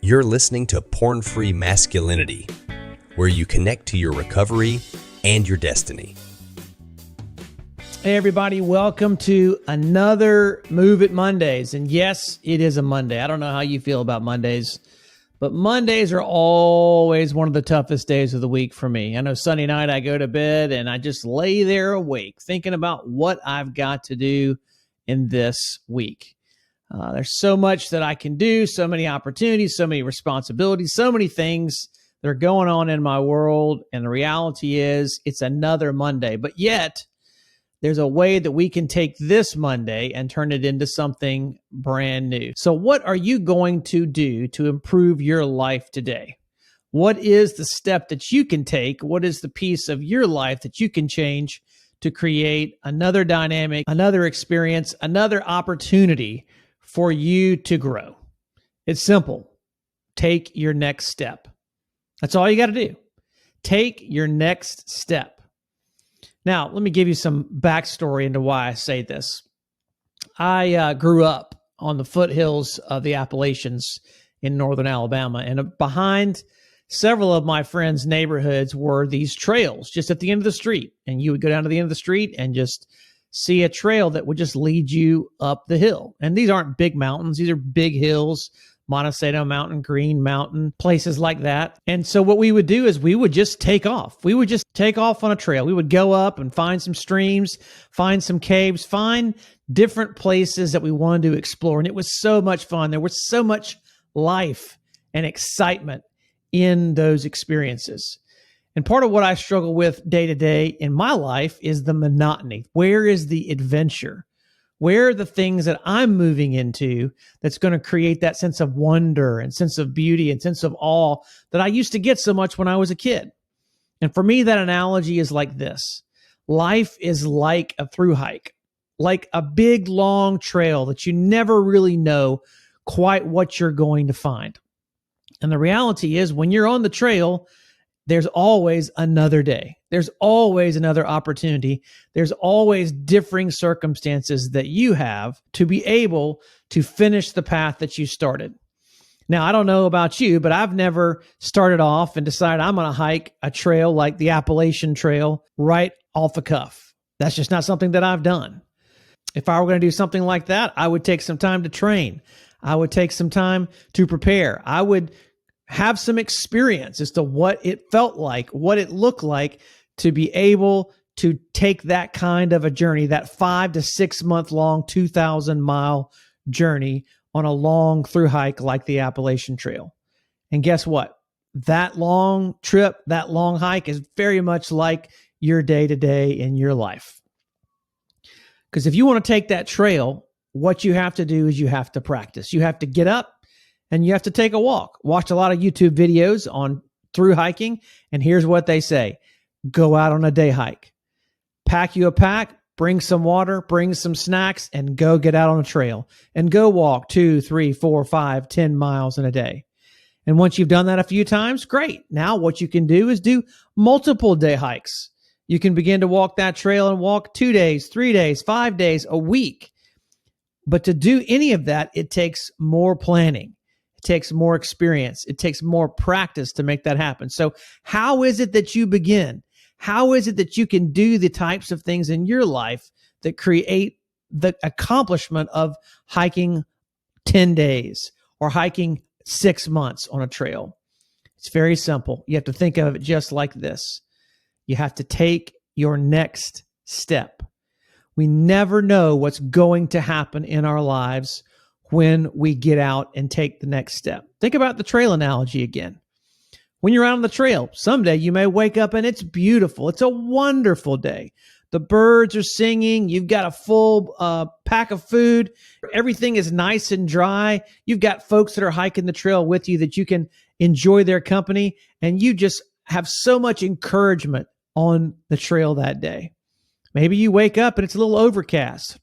You're listening to Porn-Free Masculinity, where you connect to your recovery and your destiny. Hey everybody, welcome to another Move It Mondays. And yes, it is a Monday. I don't know how you feel about Mondays, but Mondays are always one of the toughest days of the week for me. I know Sunday night I go to bed and I just lay there awake thinking about what I've got to do in this week. There's so much that I can do, so many opportunities, so many responsibilities, so many things that are going on in my world. And the reality is it's another Monday, but yet there's a way that we can take this Monday and turn it into something brand new. So what are you going to do to improve your life today? What is the step that you can take? What is the piece of your life that you can change to create another dynamic, another experience, another opportunity for you to grow? It's simple. Take your next step. That's all you got to do. Take your next step. Now, let me give you some backstory into why I say this. I grew up on the foothills of the Appalachians in northern Alabama, and behind several of my friends' neighborhoods were these trails just at the end of the street. And you would go down to the end of the street and just see a trail that would just lead you up the hill. And these aren't big mountains. These are big hills, Montecito Mountain, Green Mountain, places like that. And so what we would do is we would just take off. We would just take off on a trail. We would go up and find some streams, find some caves, find different places that we wanted to explore. And it was so much fun. There was so much life and excitement in those experiences. And part of what I struggle with day to day in my life is the monotony. Where is the adventure? Where are the things that I'm moving into that's going to create that sense of wonder and sense of beauty and sense of awe that I used to get so much when I was a kid? And for me, that analogy is like this. Life is like a through hike, like a big, long trail that you never really know quite what you're going to find. And the reality is when you're on the trail, there's always another day. There's always another opportunity. There's always differing circumstances that you have to be able to finish the path that you started. Now, I don't know about you, but I've never started off and decided I'm going to hike a trail like the Appalachian Trail right off the cuff. That's just not something that I've done. If I were going to do something like that, I would take some time to train. I would take some time to prepare. I would have some experience as to what it felt like, what it looked like to be able to take that kind of a journey, that 5 to 6 month long, 2,000-mile journey on a long through hike like the Appalachian Trail. And guess what? That long trip, that long hike is very much like your day-to-day in your life. Because if you want to take that trail, what you have to do is you have to practice. You have to get up and you have to take a walk. Watch a lot of YouTube videos on through hiking, and here's what they say. Go out on a day hike. Pack you a pack, bring some water, bring some snacks, and go get out on a trail. And go walk 2, 3, 4, 5, 10 miles in a day. And once you've done that a few times, great. Now what you can do is do multiple day hikes. You can begin to walk that trail and walk 2 days, 3 days, 5 days, a week. But to do any of that, it takes more planning. It takes more experience. It takes more practice to make that happen. So how is it that you begin? How is it that you can do the types of things in your life that create the accomplishment of hiking 10 days or hiking 6 months on a trail? It's very simple. You have to think of it just like this. You have to take your next step. We never know what's going to happen in our lives when we get out and take the next step. Think about the trail analogy again. When you're out on the trail, someday you may wake up and it's beautiful. It's a wonderful day. The birds are singing. You've got a full pack of food. Everything is nice and dry. You've got folks that are hiking the trail with you that you can enjoy their company. And you just have so much encouragement on the trail that day. Maybe you wake up and it's a little overcast.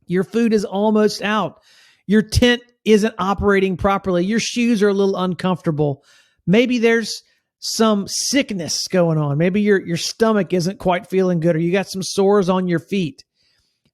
Your food is almost out. Your tent isn't operating properly. Your shoes are a little uncomfortable. Maybe there's some sickness going on. Maybe your stomach isn't quite feeling good, or you got some sores on your feet.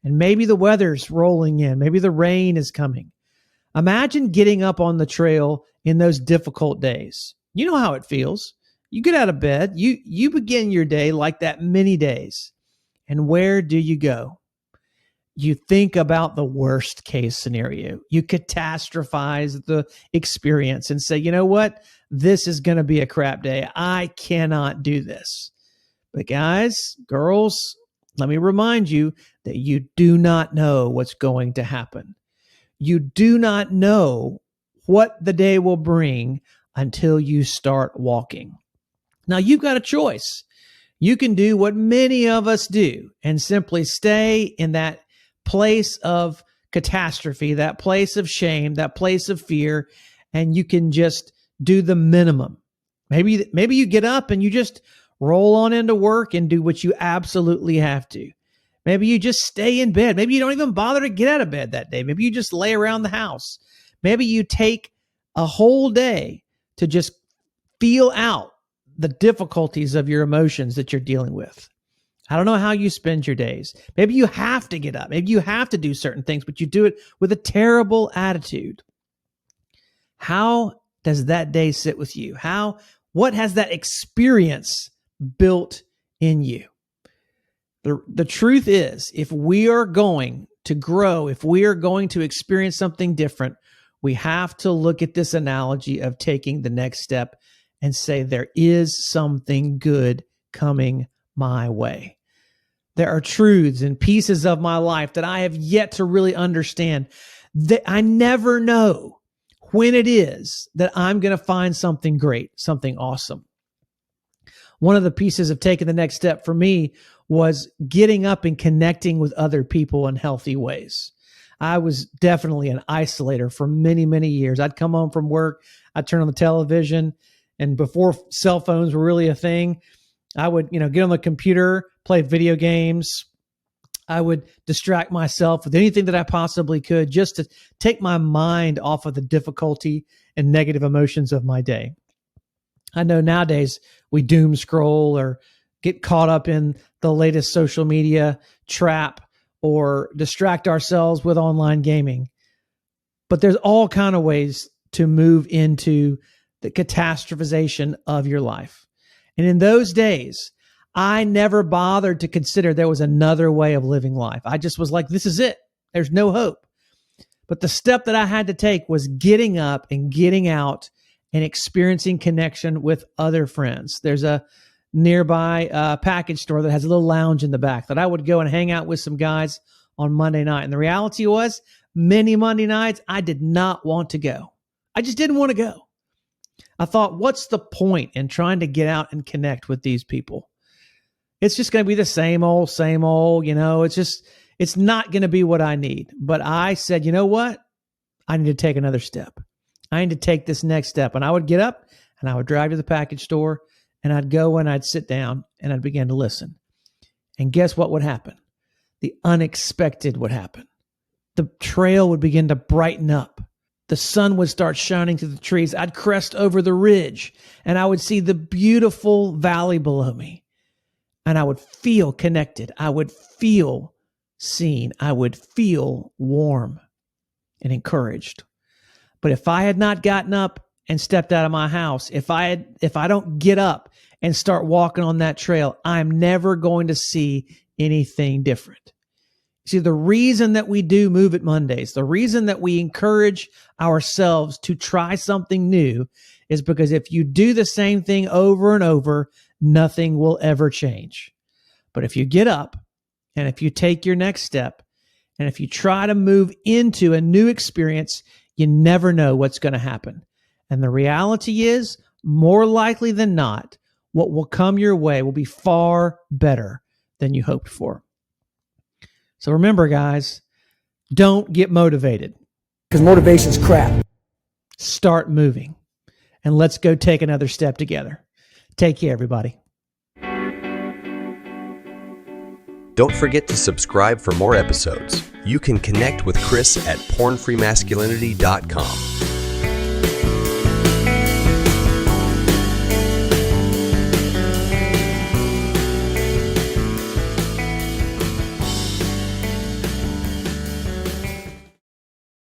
And maybe the weather's rolling in. Maybe the rain is coming. Imagine getting up on the trail in those difficult days. You know how it feels. You get out of bed, you begin your day like that many days. And where do you go? You think about the worst case scenario. You catastrophize the experience and say, you know what? This is going to be a crap day. I cannot do this. But guys, girls, let me remind you that you do not know what's going to happen. You do not know what the day will bring until you start walking. Now, you've got a choice. You can do what many of us do and simply stay in that place of catastrophe, that place of shame, that place of fear, and you can just do the minimum. Maybe you get up and you just roll on into work and do what you absolutely have to. Maybe you just stay in bed. Maybe you don't even bother to get out of bed that day. Maybe you just lay around the house. Maybe you take a whole day to just feel out the difficulties of your emotions that you're dealing with. I don't know how you spend your days. Maybe you have to get up. Maybe you have to do certain things, but you do it with a terrible attitude. How does that day sit with you? What has that experience built in you? The truth is, if we are going to grow, if we are going to experience something different, we have to look at this analogy of taking the next step and say, there is something good coming my way. There are truths and pieces of my life that I have yet to really understand, that I never know when it is that I'm going to find something great, something awesome. One of the pieces of taking the next step for me was getting up and connecting with other people in healthy ways. I was definitely an isolator for many, many years. I'd come home from work, I'd turn on the television, and before cell phones were really a thing, I would, get on the computer, play video games. I would distract myself with anything that I possibly could just to take my mind off of the difficulty and negative emotions of my day. I know nowadays we doom scroll or get caught up in the latest social media trap or distract ourselves with online gaming. But there's all kinds of ways to move into the catastrophization of your life. And in those days, I never bothered to consider there was another way of living life. I just was like, this is it. There's no hope. But the step that I had to take was getting up and getting out and experiencing connection with other friends. There's a nearby package store that has a little lounge in the back that I would go and hang out with some guys on Monday night. And the reality was, many Monday nights, I did not want to go. I just didn't want to go. I thought, what's the point in trying to get out and connect with these people? It's just going to be the same old, it's not going to be what I need. But I said, you know what? I need to take another step. I need to take this next step. And I would get up and I would drive to the package store and I'd go and I'd sit down and I'd begin to listen. And guess what would happen? The unexpected would happen. The trail would begin to brighten up. The sun would start shining through the trees. I'd crest over the ridge and I would see the beautiful valley below me. And I would feel connected. I would feel seen. I would feel warm and encouraged. But if I had not gotten up and stepped out of my house, if I don't get up and start walking on that trail, I'm never going to see anything different. See, the reason that we do Move It Mondays, the reason that we encourage ourselves to try something new is because if you do the same thing over and over, nothing will ever change. But if you get up and if you take your next step and if you try to move into a new experience, you never know what's going to happen. And the reality is, more likely than not, what will come your way will be far better than you hoped for. So remember, guys, don't get motivated. Because motivation's crap. Start moving. And let's go take another step together. Take care, everybody. Don't forget to subscribe for more episodes. You can connect with Chris at pornfreemasculinity.com.